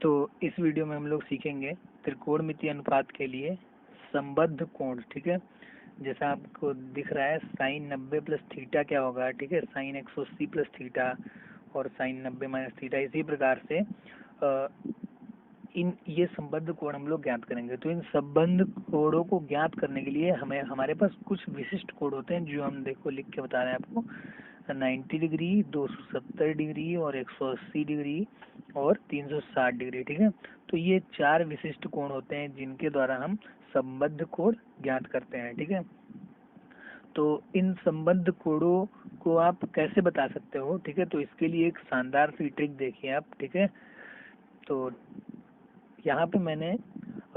तो इस वीडियो में हम लोग सीखेंगे त्रिकोणमितीय अनुपात के लिए संबद्ध कोण। ठीक है, जैसा आपको दिख रहा है साइन 90 प्लस थीटा क्या होगा। ठीक है, साइन 180 प्लस थीटा और साइन 90 माइनस थीटा। इसी प्रकार से इन ये संबद्ध कोण हम लोग ज्ञात करेंगे। तो इन संबद्ध कोणों को ज्ञात करने के लिए हमारे पास कुछ विशिष्ट कोण होते हैं जो हम देखो लिख के बता रहे हैं आपको। 90 डिग्री, 270 डिग्री और 180 डिग्री और 360 डिग्री। ठीक है, तो ये 4 विशिष्ट कोण होते हैं जिनके द्वारा हम संबद्ध कोण ज्ञात करते हैं। ठीक है, तो इन संबद्ध कोणों को आप कैसे बता सकते हो। ठीक है, तो इसके लिए एक शानदार सी ट्रिक देखिए आप। ठीक है, तो यहाँ पे मैंने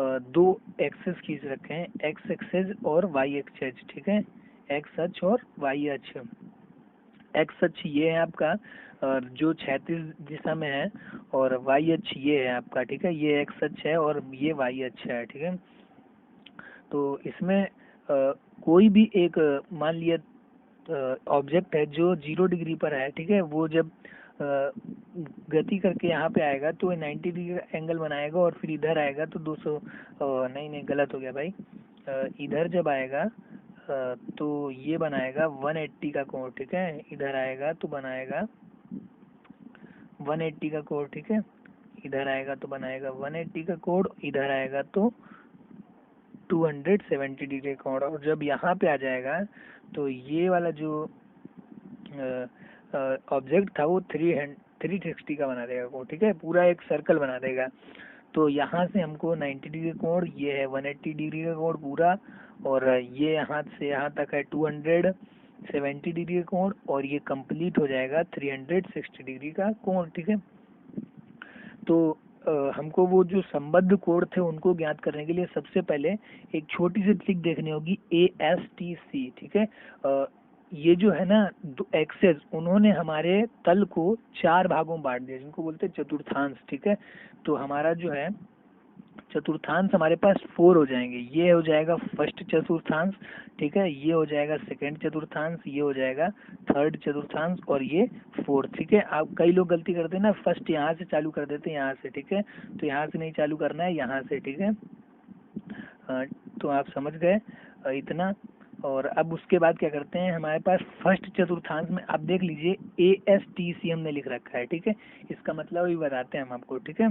दो एक्सेस खींच रखे हैं, एक्स एक्सेस और वाई एक्सेस। ठीक है, एक्स अक्ष और वाई अक्ष। एक्स अक्ष ये है आपका जो क्षैतिज दिशा में है और वाई अक्ष ये है आपका। ठीक है, ये एक्स अक्ष है और ये वाई अक्ष है। ठीक है, तो इसमें कोई भी एक मान लिया ऑब्जेक्ट है जो 0 डिग्री पर है। ठीक है, वो जब गति करके यहाँ पे आएगा तो 90 डिग्री का एंगल बनाएगा और फिर इधर आएगा तो 200 नहीं गलत हो गया भाई। इधर जब आएगा तो ये बनाएगा 180 का कोण। ठीक है, इधर आएगा तो बनाएगा 180 का कोण। ठीक है, इधर आएगा तो बनाएगा 180 का कोण, इधर आएगा तो 270 डिग्री कोण। और जब यहाँ पे आ जाएगा तो ये वाला जो ऑब्जेक्ट था वो 360 का बना देगा कोण। ठीक है, पूरा एक सर्कल बना देगा। तो यहाँ से हमको 90 डिग्री कोण, ये है 180 डिग्री का कोण पूरा, और ये यहाँ से यहाँ तक है 270 डिग्री का कोण, और ये कंप्लीट हो जाएगा 360 डिग्री का कोण। ठीक है, तो हमको वो जो संबद्ध कोण थे उनको ज्ञात करने के लिए सबसे पहले एक छोटी सी ट्रिक देखनी होगी, ASTC। ठीक है, ये जो है ना एक्सेस, उन्होंने हमारे तल को 4 भागों में बांट दिया जिनको बोलते हैं चतुर्थांश। ठीक है, तो हमारा जो है चतुर्थांश हमारे पास 4 हो जाएंगे। ये हो जाएगा फर्स्ट चतुर्थांश। ठीक है, ये हो जाएगा सेकंड चतुर्थांश, ये हो जाएगा थर्ड चतुर्थांश और ये फोर्थ। ठीक है, आप कई लोग गलती करते हैं ना, फर्स्ट यहाँ से चालू कर देते हैं यहाँ से। ठीक है, तो यहाँ से नहीं चालू करना है, यहाँ से। ठीक है, तो आप समझ गए इतना। और अब उसके बाद क्या करते हैं, हमारे पास फर्स्ट चतुर्थांश में आप देख लीजिए ASTC हमने लिख रखा है। ठीक है, इसका मतलब भी बताते हैं हम आपको। ठीक है,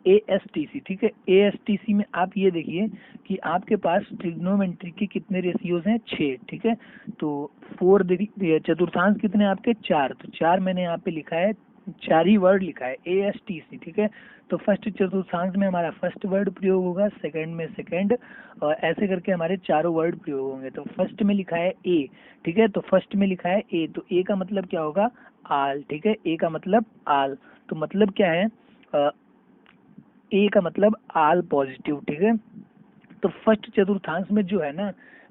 ASTC। ठीक है, ASTC में आप ये देखिए कि आपके पास ट्रिग्नोमेट्री के कितने रेशियोज हैं, 6। ठीक है, तो 4 देखिए, चतुर्थांश कितने आपके 4, तो 4 मैंने यहाँ पे लिखा है, 4 ही वर्ड लिखा है ASTC। ठीक है, तो फर्स्ट चतुर्थांश में हमारा फर्स्ट वर्ड प्रयोग होगा, सेकंड में सेकंड, और ऐसे करके हमारे चारों वर्ड प्रयोग होंगे। तो फर्स्ट में लिखा है A। ठीक है, तो फर्स्ट में लिखा है A, तो A का मतलब क्या होगा, आल। ठीक है, A का मतलब आल, तो मतलब क्या है, ए का मतलब आल पॉजिटिव। ठीक है, तो फर्स्ट चतुर्थांश में जो है ना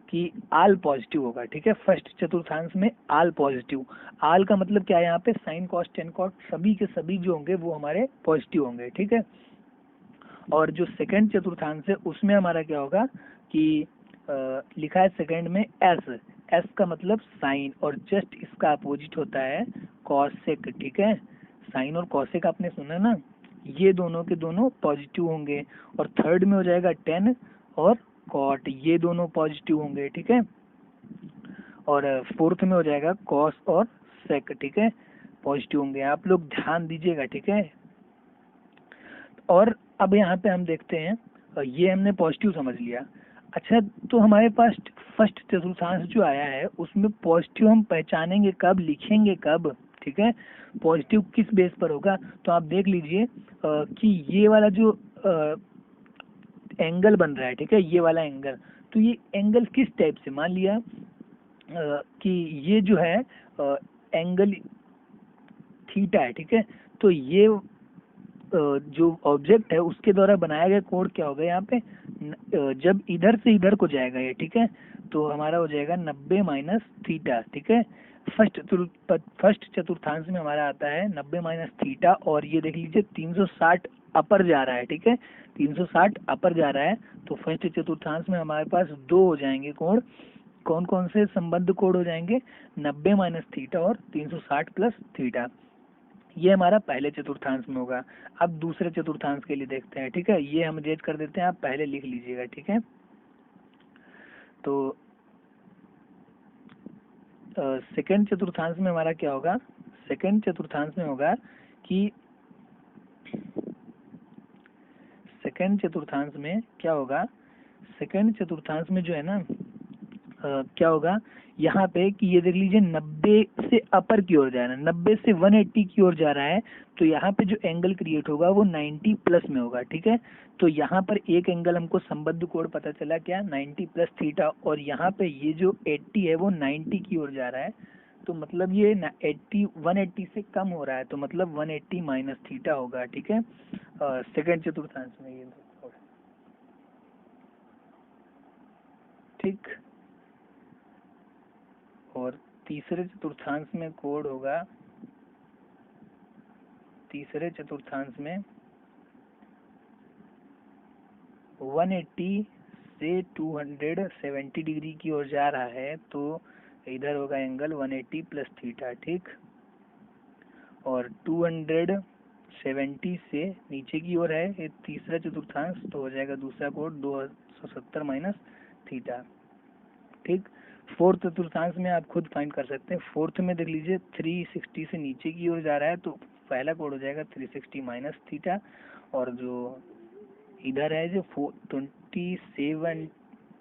कि आल पॉजिटिव होगा। ठीक है, फर्स्ट चतुर्थांश में आल पॉजिटिव। आल का मतलब क्या है, यहाँ पे साइन कॉस टेन कॉस सभी के सभी जो होंगे वो हमारे पॉजिटिव होंगे। ठीक है, और जो सेकंड चतुर्थांश है उसमें हमारा क्या होगा कि लिखा है सेकंड में एस। एस का मतलब साइन, और जस्ट इसका अपोजिट होता है कॉसेक। ठीक है, साइन और कॉसेक आपने सुना ना, ये दोनों के दोनों पॉजिटिव होंगे। और थर्ड में हो जाएगा टेन और कॉट, ये दोनों पॉजिटिव होंगे। ठीक है, और फोर्थ में हो जाएगा कॉस और सेक। ठीक है, पॉजिटिव होंगे, आप लोग ध्यान दीजिएगा। ठीक है, और अब यहाँ पे हम देखते हैं, ये हमने पॉजिटिव समझ लिया। अच्छा, तो हमारे पास फर्स्ट चतुर्थांश जो आया है उसमें पॉजिटिव हम पहचानेंगे कब, लिखेंगे कब। ठीक है, पॉजिटिव किस बेस पर होगा, तो आप देख लीजिए कि ये वाला जो एंगल बन रहा है। ठीक है, ये वाला एंगल, तो ये एंगल किस टाइप से, मान लिया कि ये जो है एंगल थीटा है। ठीक है, तो ये जो ऑब्जेक्ट है उसके द्वारा बनाया गया कोण क्या होगा यहाँ पे, जब इधर से इधर को जाएगा ये। ठीक है, तो हमारा हो जाएगा 90 माइनस थीटा। ठीक है, फर्स्ट चतुर्थांश में हमारा आता है 90 माइनस थीटा, और ये देख लीजिए 360 अपर जा रहा है। ठीक है, 360 अपर जा रहा है, तो फर्स्ट चतुर्थांश में हमारे पास 2 हो जाएंगे कोण। कौन कौन से संबद्ध कोण हो जाएंगे, 90 माइनस थीटा और 360 प्लस थीटा। ये हमारा पहले चतुर्थांश में होगा। अब दूसरे चतुर्थांश के लिए देखते हैं, ठीक है। ये हम रेज कर देते हैं, आप पहले लिख लीजिएगा, ठीक है। तो सेकंड चतुर्थांश में हमारा क्या होगा, सेकंड चतुर्थांश में होगा कि सेकंड चतुर्थांश में क्या होगा, सेकंड चतुर्थांश में जो है ना क्या होगा यहाँ पे कि ये देख लीजिए 90 से अपर की ओर जा रहा है, 90 से 180 की ओर जा रहा है, तो यहाँ पे जो एंगल क्रिएट होगा वो 90 प्लस में होगा, ठीक है। तो यहाँ पर एक एंगल हमको संबद्ध कोण पता चला क्या, 90 प्लस थीटा, और यहाँ पे ये जो 80 है वो 90 की ओर जा रहा है, तो मतलब ये 180 से कम हो रहा है, तो मतलब 180 माइनस थीटा होगा, ठीक है। सेकंड चतुर्थांश में ये ठीक। और तीसरे चतुर्थांश में कोण होगा, तीसरे चतुर्थांश में 180 से 270 डिग्री की ओर जा रहा है, तो इधर होगा एंगल 180 प्लस थीटा, ठीक। और 270 से नीचे की ओर है ये तीसरा चतुर्थांश, तो हो जाएगा दूसरा कोण 270 माइनस थीटा, ठीक। फोर्थ चतुर्थांश में आप खुद फाइंड कर सकते हैं। फोर्थ में देख लीजिए 360 से नीचे की ओर जा रहा है, तो पहला कोण हो जाएगा 360 माइनस थीटा, और जो इधर है जो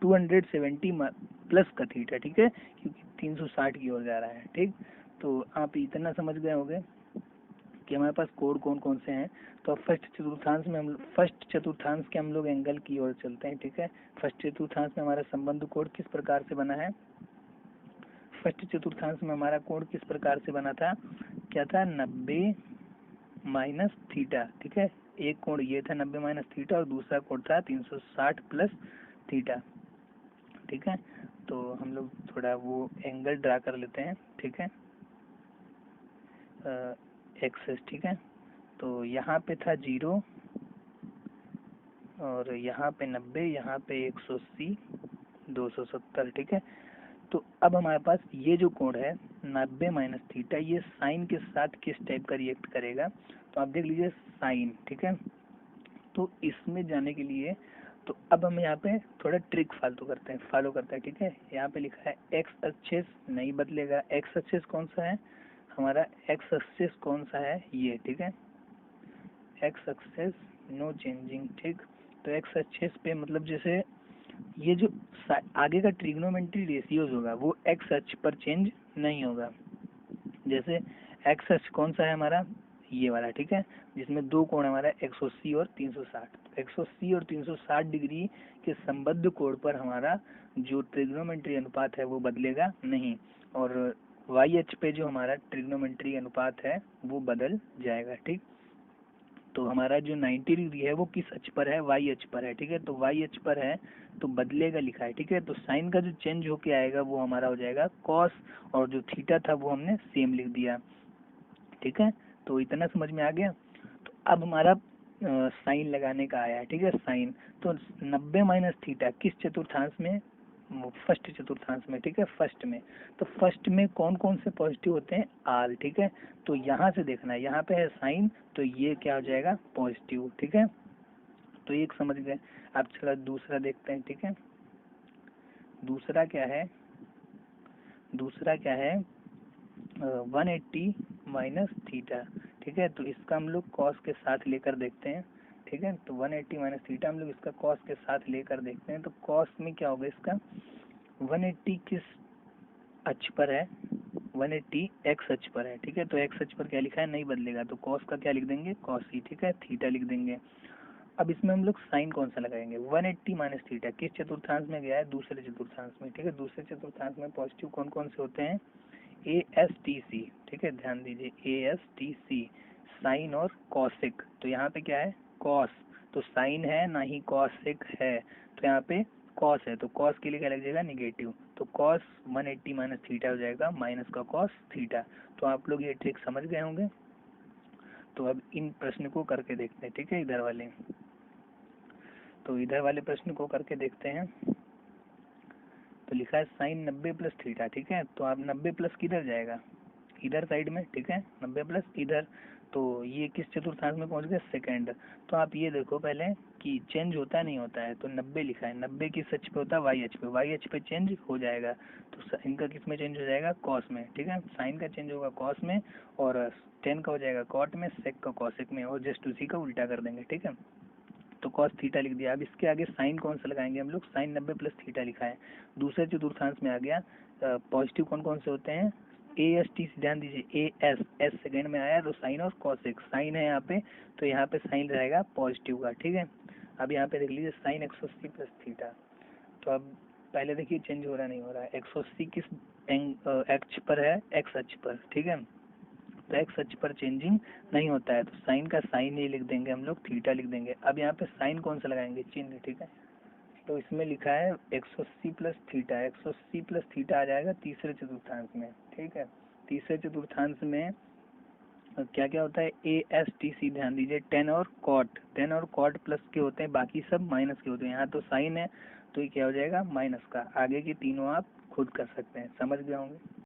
270 प्लस का थीटा, ठीक है, क्योंकि 360 की ओर जा रहा है, ठीक। तो आप इतना समझ गए होंगे कि हमारे पास कोण कौन कौन से हैं। तो अब फर्स्ट चतुर्थांश के हम लोग एंगल की ओर चलते हैं, ठीक है। फर्स्ट चतुर्थांश में हमारा संबंध कोण किस प्रकार से बना है, फर्स्ट चतुर्थांश में हमारा कोण किस प्रकार से बना था, क्या था, 90 माइनस थीटा, ठीक है। एक कोण ये था 90 माइनस थीटा, और दूसरा कोण था 360 प्लस थीटा, ठीक है। तो हम लोग थोड़ा वो एंगल ड्रा कर लेते हैं, ठीक है, एक्सेस, ठीक है। तो यहाँ पे था 0, और यहाँ पे 90, यहाँ पे 180, 270, ठीक है। तो अब हमारे पास ये जो कोण है 90 माइनस थीटा, ये साइन के साथ किस टाइप का रिएक्ट करेगा, तो आप देख लीजिए साइन, ठीक है। तो इसमें जाने के लिए तो अब हम यहाँ पे थोड़ा ट्रिक फॉलो करते हैं, ठीक है। यहाँ पे लिखा है एक्स एक्सिस नहीं बदलेगा, एक्स एक्सिस कौन सा है हमारा, एक्स एक्सिस कौन सा है ये, ठीक है, एक्स एक्सिस नो चेंजिंग, ठीक। तो एक्स एक्सिस पे मतलब जैसे ये जो आगे का ट्रिग्नोमेट्री रेशियोज होगा वो एक्स अक्ष पर चेंज नहीं होगा। जैसे एक्स अक्ष कौन सा है हमारा, ये वाला, ठीक है, जिसमें दो कोण हमारा 180 और 360, 180 और 360 डिग्री के संबद्ध कोण पर हमारा जो ट्रिग्नोमेट्री अनुपात है वो बदलेगा नहीं, और वाई अक्ष पे जो हमारा ट्रिग्नोमेट्री अनुपात है वो बदल जाएगा, ठीक। तो हमारा जो 90 डिग्री है वो किस अक्ष पर है, वाई अक्ष पर है, ठीक है। तो वाई अक्ष पर है तो बदलेगा लिखा है, ठीक है। तो साइन का जो चेंज होके आएगा वो हमारा हो जाएगा कॉस, और जो थीटा था वो हमने सेम लिख दिया, ठीक है। तो इतना समझ में आ गया। तो अब हमारा साइन लगाने का आया है, ठीक है, साइन। तो 90 माइनस थीटा किस चतुर्थांश में, फर्स्ट चतुर्थांश में, ठीक है, फर्स्ट में। तो फर्स्ट में कौन कौन से पॉजिटिव होते हैं, आल, ठीक है। तो यहाँ से देखना है, यहाँ पे है साइन, तो ये क्या हो जाएगा, पॉजिटिव, ठीक है। तो एक समझ गए। अब चलो दूसरा देखते हैं, ठीक है। दूसरा क्या है, दूसरा क्या है 180 माइनस थीटा, ठीक है। तो इसका हम लोग कॉस के साथ लेकर देखते हैं, ठीक है। तो 180 माइनस थीटा हम लोग इसका कॉस के साथ लेकर देखते हैं। तो कॉस में क्या होगा इसका, 180 किस अक्ष पर है, 180 एक्स अक्ष पर है, ठीक है। तो एक्स अक्ष पर क्या लिखा है, नहीं बदलेगा, तो कॉस का क्या लिख देंगे, कॉस सी, ठीक है, थीटा लिख देंगे। अब इसमें हम लोग साइन कौन सा लगाएंगे, 180 माइनस थीटा किस चतुर्थांश में गया है, दूसरे चतुर्थांश में, ठीक है। दूसरे चतुर्थांश में पॉजिटिव कौन कौन से होते हैं, ए एस टी सी, ठीक है, ध्यान दीजिए, A S T C, sine और कॉसिक। तो यहाँ पे क्या है, कॉस, तो साइन है ना ही कॉसिक है, तो यहाँ पे कॉस है, तो कॉस के लिए क्या लग जाएगा, निगेटिव। तो कॉस 180 माइनस थीटा हो जाएगा माइनस का कॉस थीटा। तो आप लोग ये ट्रिक समझ गए होंगे। तो अब इन प्रश्न को करके देखते हैं, ठीक है, इधर वाले। तो इधर वाले प्रश्न को करके देखते हैं। तो लिखा है साइन 90 प्लस थीटा, ठीक है। तो आप 90 प्लस किधर जाएगा, इधर साइड में, ठीक है, 90 प्लस इधर। तो ये किस चतुर्थांश में पहुंच गया, सेकंड। तो आप ये देखो पहले कि चेंज होता नहीं होता है, तो 90 लिखा है, 90 किस अक्ष पे होता है, वाई अक्ष पे, वाई अक्ष पे चेंज हो जाएगा, तो साइन का किस में चेंज हो जाएगा, कॉस में, ठीक है, साइन का चेंज होगा कॉस में, और टेन का हो जाएगा कॉट में, सेक का कॉसेक में, और जस्ट उसी का उल्टा कर देंगे, ठीक है। तो कॉस थीटा लिख दिया। अब इसके आगे साइन कौन सा लगाएंगे हम लोग, साइन 90 प्लस थीटा लिखा है। दूसरे चतुर्थांश में आ गया, पॉजिटिव कौन कौन से होते हैं, ए एस टी, ध्यान दीजिए, ए एस, एस सेकेंड में आया तो साइन और कॉसेक, साइन है यहाँ पे, तो यहाँ पे साइन रहेगा पॉजिटिव का, ठीक है। अब यहाँ पे देख लीजिए साइन 180 प्लस थीटा, तो अब पहले देखिए चेंज हो रहा नहीं हो रहा है, 180 किस अक्ष पर है, एक्स अक्ष पर, ठीक है, तो एक्स अक्ष पर चेंजिंग नहीं होता है, तो साइन का साइन ही लिख देंगे हम लोग, थीटा लिख देंगे। अब यहाँ पे साइन कौन सा लगाएंगे, चिन्ह, ठीक है, तो इसमें लिखा है 180 प्लस थीटा, 180 प्लस थीटा आ जाएगा तीसरे चतुर्थांश में, ठीक है। तीसरे चतुर्थांश में क्या क्या होता है, ए एस टी सी, ध्यान दीजिए, टेन और कॉट, टेन और कॉट प्लस के होते हैं, बाकी सब माइनस के होते हैं। यहाँ तो साइन है तो ये क्या हो जाएगा, माइनस का। आगे की तीनों आप खुद कर सकते हैं, समझ गए होंगे।